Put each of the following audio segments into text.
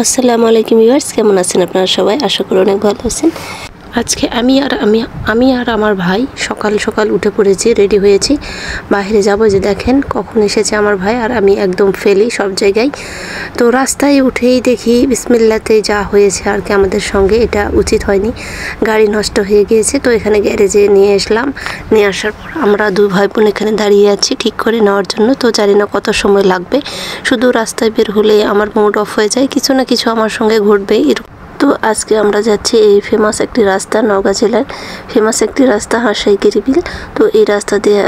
আসসালামু আলাইকুম ভিউয়ার্স, কেমন আছেন আপনারা সবাই? আশা করি অনেক ভালো আছেন। আজকে আমি আর আমার ভাই সকাল সকাল উঠে পড়েছি, রেডি হয়েছি, বাইরে যাব। যে দেখেন কখন এসেছে আমার ভাই, আর আমি একদম ফেলি সব জায়গায়। তো রাস্তায় উঠেই দেখি বিসমিল্লাতে যা হয়েছে আর কি আমাদের সঙ্গে, এটা উচিত হয়নি, গাড়ি নষ্ট হয়ে গিয়েছে। তো এখানে গ্যারেজে নিয়ে আসলাম, নিয়ে আসার পর আমরা দুই ভাই বোন এখানে দাঁড়িয়ে আছি ঠিক করে নেওয়ার জন্য। তো জানি না কত সময় লাগবে, শুধু রাস্তায় বের হলে আমার মুড অফ হয়ে যায়, কিছু না কিছু আমার সঙ্গে ঘটবে। তো আজকে আমরা যাচ্ছি এই ফেমাস একটি রাস্তা, নওগাঁ জেলার ফেমাস একটি রাস্তা হাঁসাইগিরিবিল। তো এই রাস্তা দিয়ে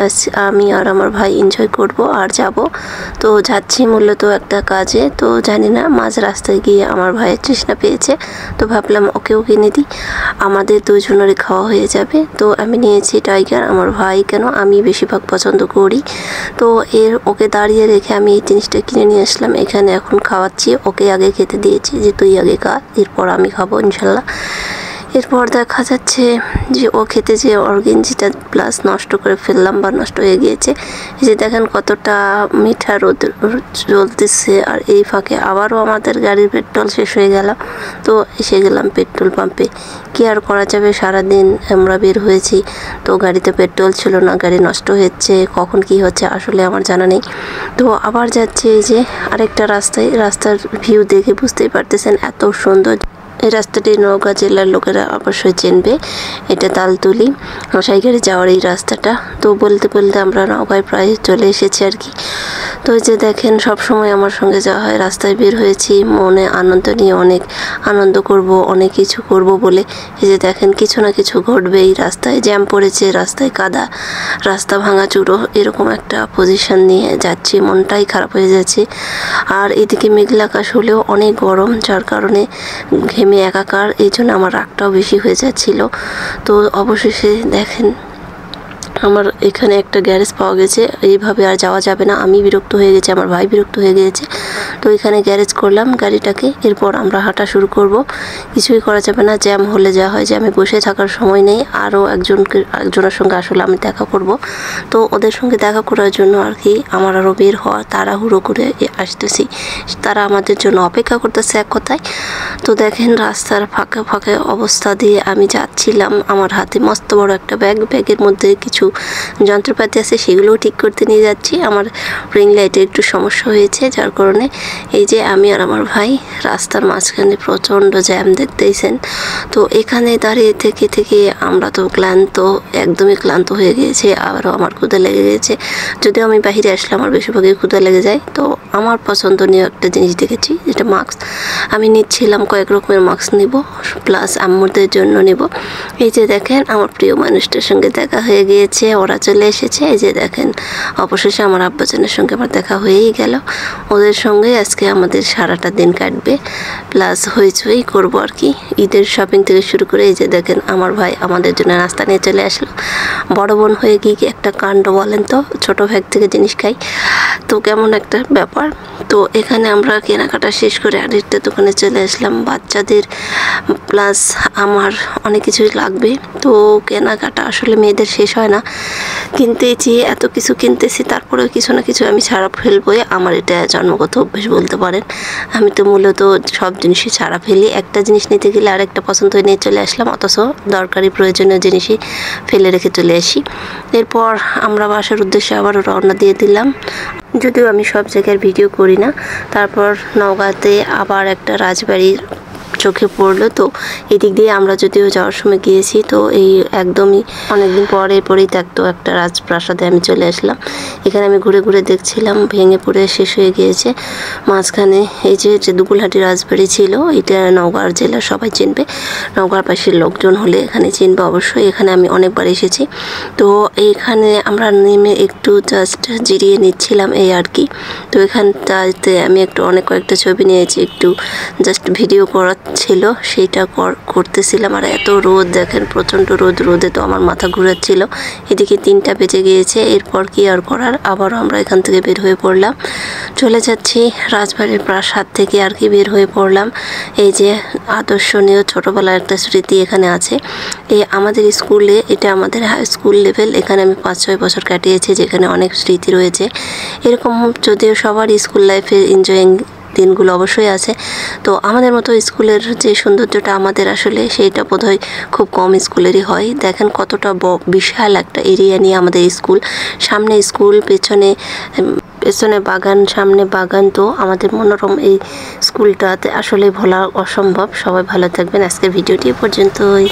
আমি আর আমার ভাই এনজয় করব আর যাব। তো যাচ্ছি মূলত একটা কাজে। তো জানি না, মাঝ রাস্তায় গিয়ে আমার ভাইয়ের তৃষ্ণা পেয়েছে, তো ভাবলাম ওকেও কিনে দিই, আমাদের দুজনেরই খাওয়া হয়ে যাবে। তো আমি নিয়েছি টাইগার, আমার ভাই কেন আমি বেশিরভাগ পছন্দ করি। তো ওকে দাঁড়িয়ে রেখে আমি এই জিনিসটা কিনে নিয়ে আসলাম। এখানে এখন খাওয়াচ্ছি, ওকে আগে খেতে দিয়েছি যে তুই আগে খা, এরপর আমি খাবো ইনশাল্লাহ। এরপর দেখা যাচ্ছে যে ও খেতে যেয়ে অর্গেঞ্জিটা প্লাস নষ্ট করে ফেললাম বা নষ্ট হয়ে গিয়েছে। এই যে দেখেন কতটা মিঠা রোদ জ্বলতেছে। আর এই ফাঁকে আবারও আমাদের গাড়ির পেট্রোল শেষ হয়ে গেল। তো এসে গেলাম পেট্রোল পাম্পে। কি আর করা যাবে, সারাদিন আমরা বের হয়েছি, তো গাড়িতে পেট্রোল ছিল না, গাড়ি নষ্ট হচ্ছে, কখন কি হচ্ছে আসলে আমার জানা নেই। তো আবার যাচ্ছে এই যে আরেকটা রাস্তায়, রাস্তার ভিউ দেখে বুঝতেই পারতেছেন এত সুন্দর। এই রাস্তাটি নওগাঁ জেলার লোকেরা অবশ্যই চিনবে, এটা তালতুলি হাঁসাইগিরি যাওয়ার এই রাস্তাটা। তো বলতে বলতে আমরা নওগাঁয় প্রায় চলে এসেছি আর কি। তো এই যে দেখেন সব সময় আমার সঙ্গে যাওয়া হয়, রাস্তায় বের হয়েছি মনে আনন্দ নিয়ে, অনেক আনন্দ করব, অনেক কিছু করব বলে। এই যে দেখেন কিছু না কিছু ঘটবে, এই রাস্তায় জ্যাম পড়েছে, রাস্তায় কাদা, রাস্তা ভাঙাচুরো, এরকম একটা পজিশন নিয়ে যাচ্ছি, মনটাই খারাপ হয়ে যাচ্ছে। আর এদিকে মেঘলা আকাশ হলেও অনেক গরম, যার কারণে ঘেমে একাকার, এই জন্য আমার রাগটাও বেশি হয়ে যাচ্ছিল। তো অবশেষে দেখেন আমার এখানে একটা গ্যারেজ পাওয়া গেছে, এইভাবে আর যাওয়া যাবে না, আমি বিরক্ত হয়ে গেছি, আমার ভাই বিরক্ত হয়ে গিয়েছে। তো এখানে গ্যারেজ করলাম গাড়িটাকে, এরপর আমরা হাঁটা শুরু করব। কিছুই করা যাবে না, জ্যাম হলে যা হয় যে আমি বসে থাকার সময় নেই, আরও একজনের সঙ্গে আসলে আমি দেখা করব। তো ওদের সঙ্গে দেখা করার জন্য আর কি আমার আরও বের হওয়া, তাড়াহুড়ো করে আসতেছি, তারা আমাদের জন্য অপেক্ষা করতেছে এক কথায়। তো দেখেন রাস্তার ফাঁকে ফাঁকে অবস্থা দিয়ে আমি যাচ্ছিলাম, আমার হাতে মস্ত বড় একটা ব্যাগের মধ্যে কিছু যন্ত্রপাতি আছে, সেগুলোও ঠিক করতে নিয়ে যাচ্ছি। আমার রিং লাইটের একটু সমস্যা হয়েছে, যার কারণে এই যে আমি আর আমার ভাই রাস্তার মাঝখানে প্রচণ্ড জ্যাম দেখতেইছেন। তো এখানে দাঁড়িয়ে থেকে থেকে আমরা তো ক্লান্ত, একদমই ক্লান্ত হয়ে গিয়েছে, আবারও আমার ক্ষুধা লেগে গেছে। যদিও আমি বাইরে আসলে আমার বেশিরভাগই ক্ষুধা লেগে যায়। তো আমার পছন্দনীয় একটা জিনিস দেখেছি, যেটা মাস্ক, আমি নিচ্ছিলাম, কয়েক রকমের মাস্ক নিব, প্লাস আম্মুদের জন্য নিব। এই যে দেখেন আমার প্রিয় মানুষটার সঙ্গে দেখা হয়ে গিয়েছে, ওরা চলে এসেছে। এই যে দেখেন অবশেষে আমার আব্বাজানের সঙ্গে আমার দেখা হয়েই গেল, ওদের সঙ্গে আজকে আমাদের সারাটা দিন কাটবে, প্লাস হইচই করবো আর কি, ঈদের শপিং থেকে শুরু করে। এই যে দেখেন আমার ভাই আমাদের জন্য নাস্তা নিয়ে চলে আসলো। বড় বোন হয়ে গিয়ে একটা কাণ্ড বলেন তো, ছোট ভাই থেকে জিনিস খাই, তো কেমন একটা ব্যাপার। তো এখানে আমরা কেনাকাটা শেষ করে আরেকটা দোকানে চলে আসলাম, বাচ্চাদের প্লাস আমার অনেক কিছুই লাগবে। তো কেনাকাটা আসলে মেয়েদের শেষ হয় না, কিনতেছি এত কিছু কিনতেছি, তারপরেও কিছু না কিছু আমি ছাড়া ফেলবই, আমার এটা জন্মগত অভ্যেস বলতে পারেন। আমি তো মূলত সব জিনিসই ছাড়া ফেলি, একটা জিনিস নিতে গেলে আরেকটা পছন্দ হয়ে নিয়ে চলে আসলাম, অথচ দরকারি প্রয়োজনীয় জিনিসই ফেলে রেখে চলে আসি। এরপর আমরা বাসার উদ্দেশ্যে আবারও রওনা দিয়ে দিলাম, যদিও আমি সব জায়গার ভিডিও করি না। তারপর নওগাঁতে আবার একটা রাজবাড়ির চোখে পড়লো, তো এদিক দিয়ে আমরা যদিও যাওয়ার সময় গিয়েছি, তো এই একদমই অনেকদিন পরেই থাকতো একটা রাজপ্রাসাদে আমি চলে আসলাম। এখানে আমি ঘুরে ঘুরে দেখছিলাম, ভেঙে পড়ে শেষ হয়ে গিয়েছে। মাঝখানে এই যে দুপুলহাটি রাজবাড়ি ছিল, এটা নওগাঁ জেলার সবাই চিনবে, নওগাঁর পাশের লোকজন হলে এখানে চিনবে অবশ্যই, এখানে আমি অনেকবার এসেছি। তো এইখানে আমরা নেমে একটু জাস্ট জিরিয়ে নিচ্ছিলাম এই আর কি। তো এখানটাতে আমি অনেক কয়েকটা ছবি নিয়েছি, একটু জাস্ট ভিডিও করা ছিল, সেইটা করতেছিলাম। আর এত রোদ দেখেন, প্রচণ্ড রোদে তো আমার মাথা ঘুরাচ্ছিল। এদিকে 3টা বেজে গিয়েছে, এরপর কি আর করার, আবারও আমরা এখান থেকে বের হয়ে পড়লাম, চলে যাচ্ছি রাজবাড়ির প্রাসাদ থেকে আর কি বের হয়ে পড়লাম। এই যে আদর্শনীয় ছোটোবেলার একটা স্মৃতি এখানে আছে, এই আমাদের স্কুলে, এটা আমাদের হাই স্কুল লেভেল, এখানে আমি 5-6 বছর কাটিয়েছি, যেখানে অনেক স্মৃতি রয়েছে। এরকম যদিও সবার স্কুল লাইফে এনজয়িং দিনগুলো অবশ্যই আছে। তো আমাদের মতো স্কুলের যে সৌন্দর্যটা আমাদের আসলে সেইটা বোধহয় খুব কম স্কুলেরই হয়। দেখেন কতটা বিশাল একটা এরিয়া নিয়ে আমাদের স্কুল, সামনে স্কুল, পেছনে বাগান, সামনে বাগান। তো আমাদের মনোরম এই স্কুলটাতে আসলে ভোলা অসম্ভব। সবাই ভালো থাকবেন। আজকের ভিডিওটি পর্যন্তই।